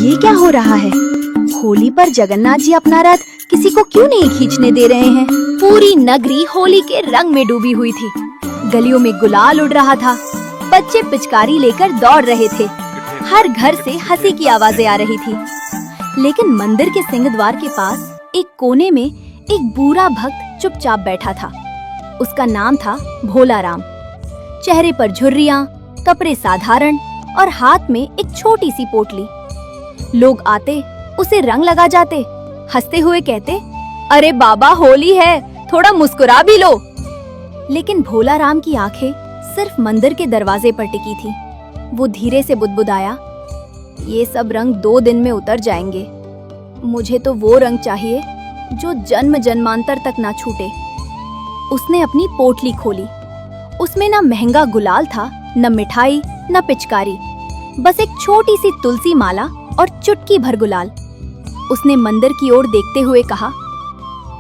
ये क्या हो रहा है? होली पर जगन्नाथ जी अपना रथ किसी को क्यों नहीं खींचने दे रहे हैं? पूरी नगरी होली के रंग में डूबी हुई थी। गलियों में गुलाल उड़ रहा था। बच्चे पिचकारी लेकर दौड़ रहे थे। हर घर से हंसी की आवाजें आ रही थी। लेकिन मंदिर के सिंहद्वार के पास एक कोने में एक बूढ़ा भक्त चुपचाप बैठा था। उसका नाम था भोला राम। चेहरे पर झुर्रियां, कपड़े साधारण और हाथ में एक छोटी सी पोटली। लोग आते उसे रंग लगा जाते, हंसते हुए कहते, अरे बाबा होली है, थोड़ा मुस्कुरा भी लो। लेकिन भोला राम की आंखें सिर्फ मंदिर के दरवाजे पर टिकी थी। वो धीरे से बुदबुदाया, ये सब रंग 2 दिन में उतर जाएंगे। मुझे तो वो रंग चाहिए जो जन्म जन्मांतर तक ना छूटे। उसने अपनी पोटली खोली। उसमें ना महंगा गुलाल था, न मिठाई, न पिचकारी, बस एक छोटी सी तुलसी माला और चुटकी भर गुलाल। उसने मंदिर की ओर देखते हुए कहा,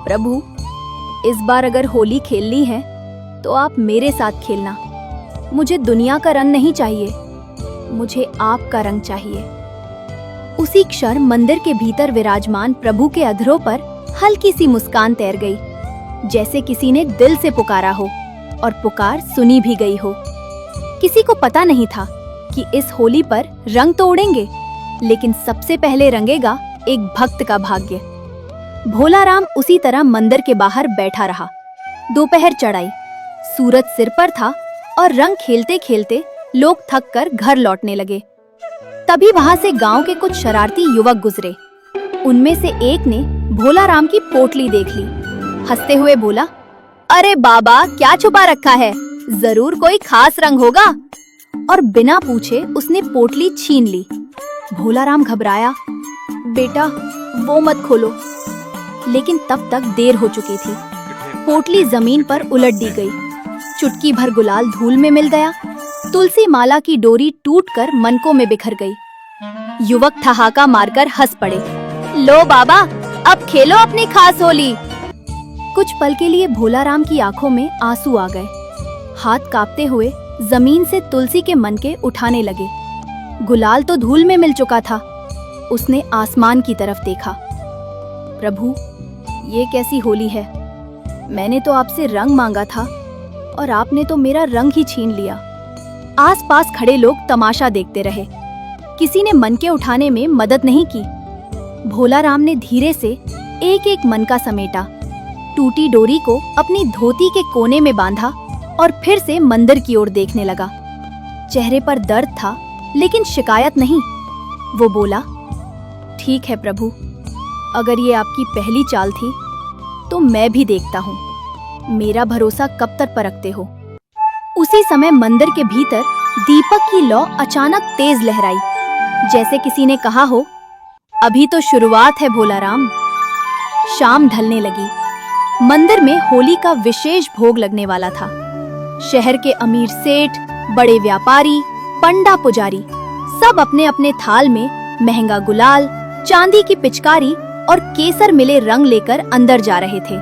प्रभु, इस बार अगर होली खेलनी है तो आप मेरे साथ खेलना। मुझे दुनिया का रंग नहीं चाहिए, मुझे आपका रंग चाहिए। उसी क्षण मंदिर के भीतर विराजमान प्रभु के अधरों पर हल्की सी मुस्कान तैर गई, जैसे किसी ने दिल से पुकारा हो और पुकार सुनी भी गई हो। किसी को पता नहीं था कि इस होली पर रंग तो उड़ेंगे, लेकिन सबसे पहले रंगेगा एक भक्त का भाग्य। भोला राम उसी तरह मंदिर के बाहर बैठा रहा। दोपहर चढ़ आई, सूरज सिर पर था और रंग खेलते खेलते लोग थक कर घर लौटने लगे। तभी वहां से गांव के कुछ शरारती युवक गुजरे। उनमें से एक ने भोला राम की पोटली देख ली। हंसते हुए बोला, अरे बाबा, क्या छुपा रखा है? जरूर कोई खास रंग होगा। और बिना पूछे उसने पोटली छीन ली। भोला राम घबराया, बेटा वो मत खोलो। लेकिन तब तक देर हो चुकी थी। पोटली जमीन पर उलट दी गई। चुटकी भर गुलाल धूल में मिल गया। तुलसी माला की डोरी टूटकर मनकों में बिखर गई। युवक ठहाका मारकर हंस पड़े, लो बाबा, अब खेलो अपनी खास होली। कुछ पल के लिए भोला राम की आंखों में आंसू आ गए। हाथ कांपते हुए जमीन से तुलसी के मनके उठाने लगे। गुलाल तो धूल में मिल चुका था। उसने आसमान की तरफ देखा। प्रभु, ये कैसी होली है? मैंने तो आपसे रंग मांगा था और आपने तो मेरा रंग ही छीन लिया। आसपास खड़े लोग तमाशा देखते रहे। किसी ने मनके उठाने में मदद नहीं की। भोला राम ने धीरे से एक एक मनका समेटा, टूटी डोरी को अपनी धोती के कोने में बांधा और फिर से मंदिर की ओर देखने लगा। चेहरे पर दर्द था, लेकिन शिकायत नहीं। वो बोला, ठीक है प्रभु, अगर ये आपकी पहली चाल थी तो मैं भी देखता हूँ मेरा भरोसा कब तक परखते हो। उसी समय मंदिर के भीतर दीपक की लौ अचानक तेज लहराई, जैसे किसी ने कहा हो, अभी तो शुरुआत है भोला राम। शाम ढलने लगी। मंदिर में होली का विशेष भोग लगने वाला था। शहर के अमीर सेठ, बड़े व्यापारी, पंडा पुजारी सब अपने अपने थाल में महंगा गुलाल, चांदी की पिचकारी और केसर मिले रंग लेकर अंदर जा रहे थे।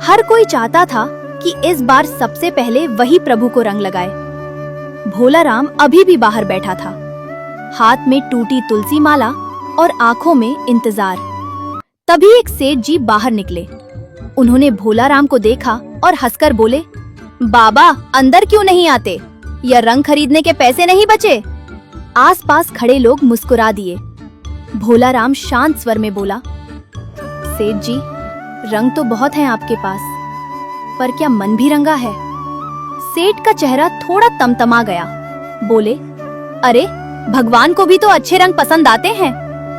हर कोई चाहता था कि इस बार सबसे पहले वही प्रभु को रंग लगाए। भोला राम अभी भी बाहर बैठा था, हाथ में टूटी तुलसी माला और आंखों में इंतजार। तभी एक सेठ जी बाहर निकले। उन्होंने भोला राम को देखा और हंसकर बोले, बाबा, अंदर क्यों नहीं आते? या रंग खरीदने के पैसे नहीं बचे? आसपास खड़े लोग मुस्कुरा दिए। भोला राम शांत स्वर में बोला, सेठ जी, रंग तो बहुत हैं आपके पास, पर क्या मन भी रंगा है? सेठ का चेहरा थोड़ा तमतमा गया। बोले, अरे भगवान को भी तो अच्छे रंग पसंद आते हैं।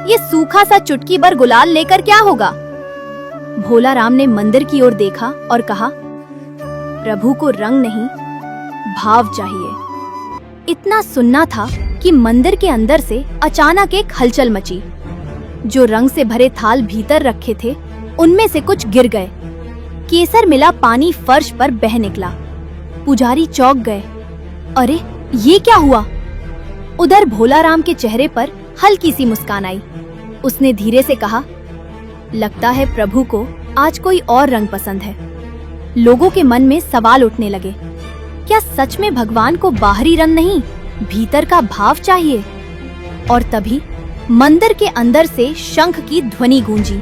ये सूखा सा चुटकी भर गुलाल लेकर क्या होगा? भोला राम ने मंदिर की ओर देखा और कहा, प्रभु को रंग नहीं, भाव चाहिए। इतना सुनना था कि मंदिर के अंदर से अचानक एक हलचल मची। जो रंग से भरे थाल भीतर रखे थे, उनमें से कुछ गिर गए। केसर मिला पानी फर्श पर बह निकला। पुजारी चौंक गए, अरे ये क्या हुआ? उधर भोला राम के चेहरे पर हल्की सी मुस्कान आई। उसने धीरे से कहा, लगता है प्रभु को आज कोई और रंग पसंद है। लोगों के मन में सवाल उठने लगे, क्या सच में भगवान को बाहरी रंग नहीं, भीतर का भाव चाहिए? और तभी मंदिर के अंदर से शंख की ध्वनि गूंजी।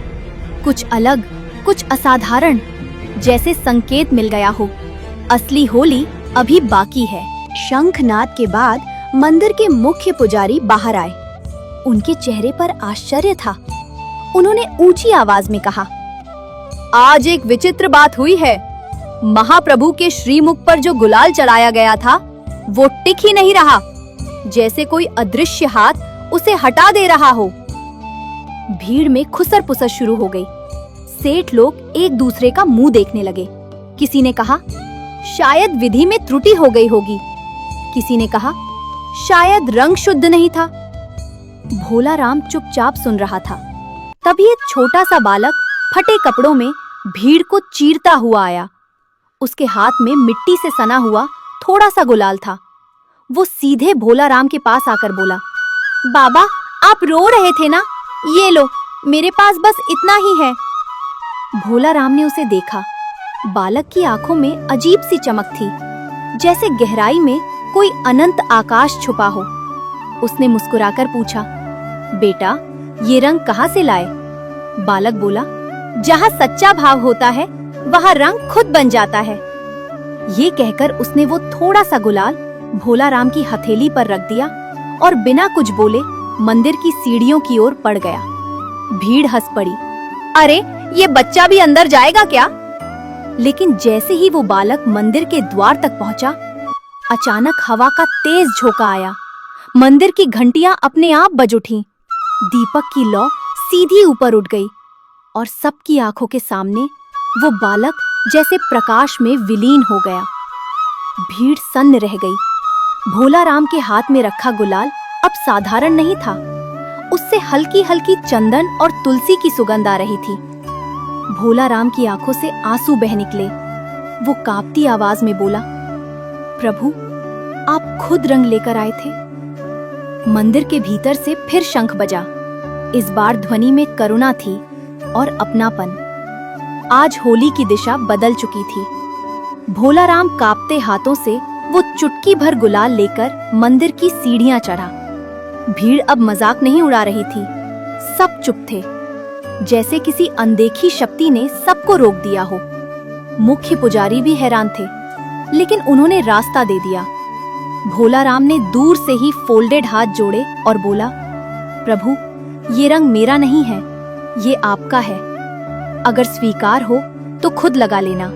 कुछ अलग, कुछ असाधारण, जैसे संकेत मिल गया हो। असली होली अभी बाकी है। शंखनाद के बाद मंदिर के मुख्य पुजारी बाहर आए। उनके चेहरे पर आश्चर्य था। उन्होंने ऊंची आवाज में कहा, आज एक विचित्र बात हुई है। महाप्रभु के श्रीमुख पर जो गुलाल चढ़ाया गया था वो टिक ही नहीं रहा, जैसे कोई अदृश्य हाथ उसे हटा दे रहा हो। भीड़ में खुसर पुसर शुरू हो गई। सेठ लोग एक दूसरे का मुंह देखने लगे। किसी ने कहा, शायद विधि में त्रुटि हो गई होगी। किसी ने कहा, शायद रंग शुद्ध नहीं था। भोला राम चुपचाप सुन रहा था। तभी एक छोटा सा बालक फटे कपड़ों में भीड़ को चीरता हुआ आया। उसके हाथ में मिट्टी से सना हुआ थोड़ा सा गुलाल था। वो सीधे भोला राम के पास आकर बोला, बाबा, आप रो रहे थे ना? ये लो, मेरे पास बस इतना ही है। भोला राम ने उसे देखा। बालक की आंखों में अजीब सी चमक थी, जैसे गहराई में कोई अनंत आकाश छुपा हो। उसने मुस्कुराकर पूछा, बेटा, ये रंग कहाँ से लाए? बालक बोला, जहाँ सच्चा भाव होता है वहाँ रंग खुद बन जाता है। ये कहकर उसने वो थोड़ा सा गुलाल भोला राम की हथेली पर रख दिया और बिना कुछ बोले मंदिर की सीढ़ियों की ओर बढ़ गया। भीड़ हंस पड़ी। अरे, ये बच्चा भी अंदर जाएगा क्या? लेकिन जैसे ही वो बालक मंदिर के द्वार तक पहुंचा, अचानक हवा का तेज झोंका आया। मंदिर की घंटियां अपने आप बज उठीं। दीपक की लौ सीधी ऊपर उठ गई और सबकी आंखों के सामने वो बालक जैसे प्रकाश में विलीन हो गया। भीड़ सन्न रह गई। भोला राम के हाथ में रखा गुलाल अब साधारण नहीं था। उससे हल्की हल्की चंदन और तुलसी की सुगंध आ रही थी। भोला राम की आंखों से आंसू बह निकले। वो कांपती आवाज में बोला, प्रभु, आप खुद रंग लेकर आए थे। मंदिर के भीतर से फिर शंख बजा। इस बार ध्वनि में करुणा थी और अपनापन। आज होली की दिशा बदल चुकी थी। भोला राम कांपते हाथों से वो चुटकी भर गुलाल लेकर मंदिर की सीढ़ियां चढ़ा। भीड़ अब मजाक नहीं उड़ा रही थी। सब चुप थे, जैसे किसी अनदेखी शक्ति ने सबको रोक दिया हो। मुख्य पुजारी भी हैरान थे, लेकिन उन्होंने रास्ता दे दिया। भोला राम ने दूर से ही फोल्डेड हाथ जोड़े और बोला, प्रभु, ये रंग मेरा नहीं है, ये आपका है। अगर स्वीकार हो तो खुद लगा लेना।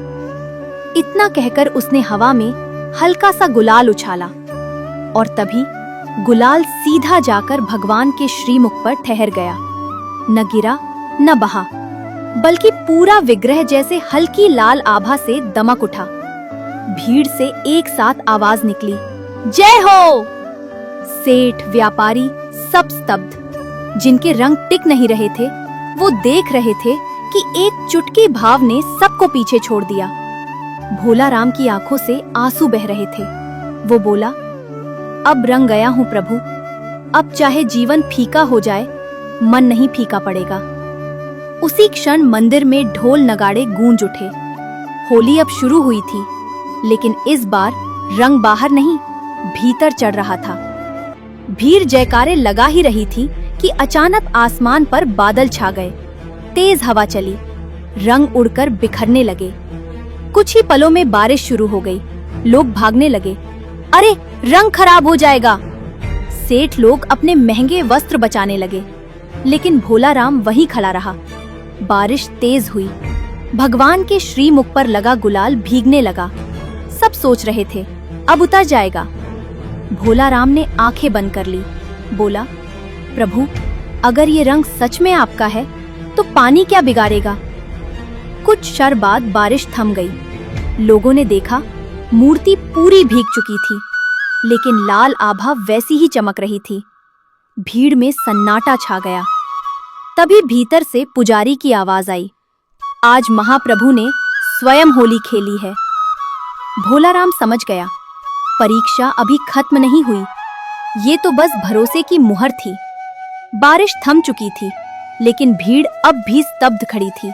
इतना कहकर उसने हवा में हल्का सा गुलाल उछाला और तभी गुलाल सीधा जाकर भगवान के श्रीमुख पर ठहर गया। न गिरा न बहा, बल्कि पूरा विग्रह जैसे हल्की लाल आभा से दमक उठा। भीड़ से एक साथ आवाज निकली, जय हो। सेठ, व्यापारी सब स्तब्ध। जिनके रंग टिक नहीं रहे थे वो देख रहे थे कि एक चुटकी भाव ने सबको पीछे छोड़ दिया। भोला राम की आंखों से आंसू बह रहे थे। वो बोला, अब रंग गया हूँ प्रभु। अब चाहे जीवन फीका हो जाए, मन नहीं फीका पड़ेगा। उसी क्षण मंदिर में ढोल नगाड़े गूंज उठे। होली अब शुरू हुई थी, लेकिन इस बार रंग बाहर नहीं, भीतर चढ़ रहा था। भीड़ जयकारे लगा ही रही थी कि अचानक आसमान पर बादल छा गए। तेज हवा चली, रंग उड़कर बिखरने लगे। कुछ ही पलों में बारिश शुरू हो गई। लोग भागने लगे। अरे, रंग खराब हो जाएगा। सेठ लोग अपने महंगे वस्त्र बचाने लगे, लेकिन भोला राम वहीं खड़ा रहा। बारिश तेज हुई। भगवान के श्रीमुख पर लगा गुलाल भीगने लगा। सब सोच रहे थे, अब उतर जाएगा। भोला राम ने आंखें बंद कर ली। बोला, प्रभु, अगर ये रंग सच में आपका है तो पानी क्या बिगाड़ेगा। कुछ क्षण बाद बारिश थम गई। लोगों ने देखा, मूर्ति पूरी भीग चुकी थी, लेकिन लाल आभा वैसी ही चमक रही थी। भीड़ में सन्नाटा छा गया। तभी भीतर से पुजारी की आवाज आई, आज महाप्रभु ने स्वयं होली खेली है। भोला राम समझ गया, परीक्षा अभी खत्म नहीं हुई, ये तो बस भरोसे की मुहर थी। बारिश थम चुकी थी, लेकिन भीड़ अब भी स्तब्ध खड़ी थी।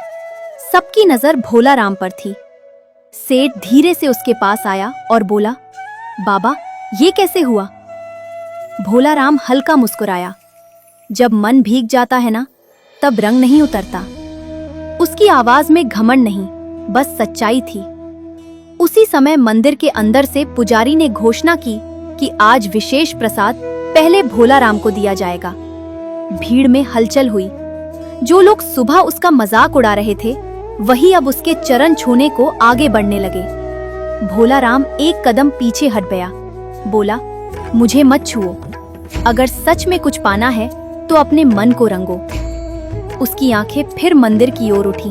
सबकी नजर भोला राम पर थी। सेठ धीरे से उसके पास आया और बोला, बाबा, ये कैसे हुआ? भोला राम हल्का मुस्कुराया, जब मन भीग जाता है ना, तब रंग नहीं उतरता। उसकी आवाज में घमंड नहीं, बस सच्चाई थी। उसी समय मंदिर के अंदर से पुजारी ने घोषणा की कि आज विशेष प्रसाद पहले भोला राम को दिया जाएगा। भीड़ में हलचल हुई। जो लोग सुबह उसका मजाक उड़ा रहे थे, वही अब उसके चरण छूने को आगे बढ़ने लगे। भोला राम एक कदम पीछे हट गया, बोला, मुझे मत छुओ। अगर सच में कुछ पाना है तो अपने मन को रंगो। उसकी आंखें फिर मंदिर की ओर उठी।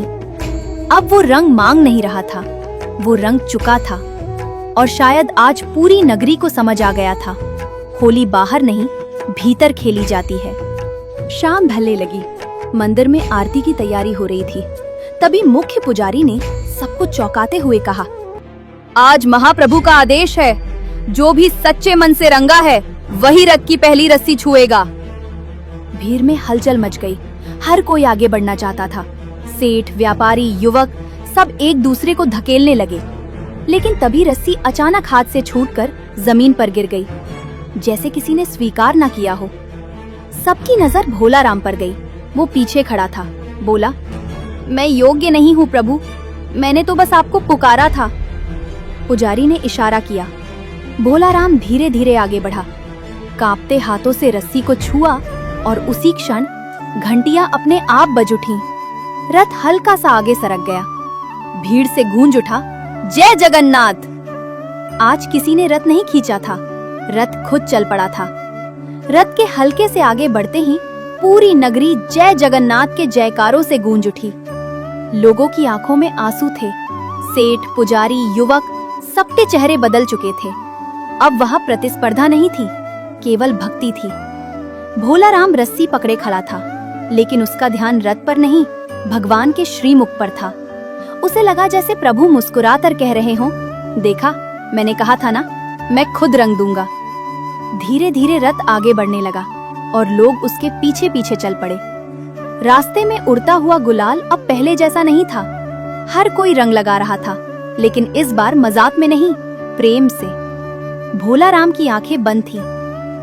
अब वो रंग मांग नहीं रहा था, वो रंग चुका था। और शायद आज पूरी नगरी को समझ आ गया था, होली बाहर नहीं, भीतर खेली जाती है। शाम ढलने लगी। मंदिर में आरती की तैयारी हो रही थी। तभी मुख्य पुजारी ने सबको चौंकाते हुए कहा, आज महाप्रभु का आदेश है, जो भी सच्चे मन से रंगा है वही रथ की पहली रस्सी छुएगा। भीड़ में हलचल मच गई। हर कोई आगे बढ़ना चाहता था। सेठ, व्यापारी, युवक सब एक दूसरे को धकेलने लगे। लेकिन तभी रस्सी अचानक हाथ से छूटकर जमीन पर गिर गई, जैसे किसी ने स्वीकार न किया हो। सबकी नजर भोला राम पर गई। वो पीछे खड़ा था, बोला, मैं योग्य नहीं हूँ प्रभु, मैंने तो बस आपको पुकारा था। पुजारी ने इशारा किया। भोला राम धीरे धीरे आगे बढ़ा, कांपते हाथों से रस्सी को छुआ और उसी क्षण घंटियां अपने आप बज उठी। रथ हल्का सा आगे सरक गया। भीड़ से गूंज उठा, जय जगन्नाथ। आज किसी ने रथ नहीं खींचा था, रथ खुद चल पड़ा था। रथ के हल्के से आगे बढ़ते ही पूरी नगरी जय जगन्नाथ के जयकारों से गूंज उठी। लोगों की आंखों में आंसू थे। सेठ, पुजारी, युवक सबके चेहरे बदल चुके थे। अब वहां प्रतिस्पर्धा नहीं थी, केवल भक्ति थी। भोला राम रस्सी पकड़े खड़ा था, लेकिन उसका ध्यान रथ पर नहीं, भगवान के श्रीमुख पर था। उसे लगा जैसे प्रभु मुस्कुरा कर कह रहे हों, देखा, मैंने कहा था ना, मैं खुद रंग दूंगा। धीरे धीरे रथ आगे बढ़ने लगा और लोग उसके पीछे पीछे चल पड़े। रास्ते में उड़ता हुआ गुलाल अब पहले जैसा नहीं था। हर कोई रंग लगा रहा था, लेकिन इस बार मजाक में नहीं, प्रेम से। भोला राम की आंखें बंद थीं।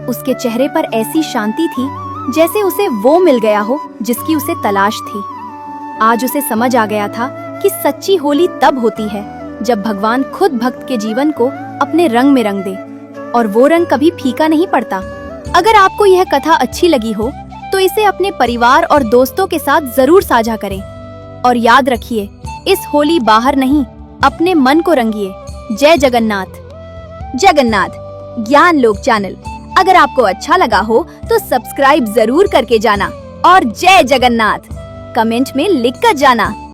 उसके चेहरे पर ऐसी शांति थी जैसे उसे वो मिल गया हो जिसकी उसे तलाश थी। आज उसे समझ आ गया था कि सच्ची होली तब होती है जब भगवान खुद भक्त के जीवन को अपने रंग में रंग दे, और वो रंग कभी फीका नहीं पड़ता। अगर आपको यह कथा अच्छी लगी हो तो इसे अपने परिवार और दोस्तों के साथ जरूर साझा करें। और याद रखिए, इस होली बाहर नहीं, अपने मन को रंगिए। जय जगन्नाथ। जगन्नाथ ज्ञान लोक चैनल अगर आपको अच्छा लगा हो तो सब्सक्राइब जरूर करके जाना और जय जगन्नाथ कमेंट में लिख कर जाना।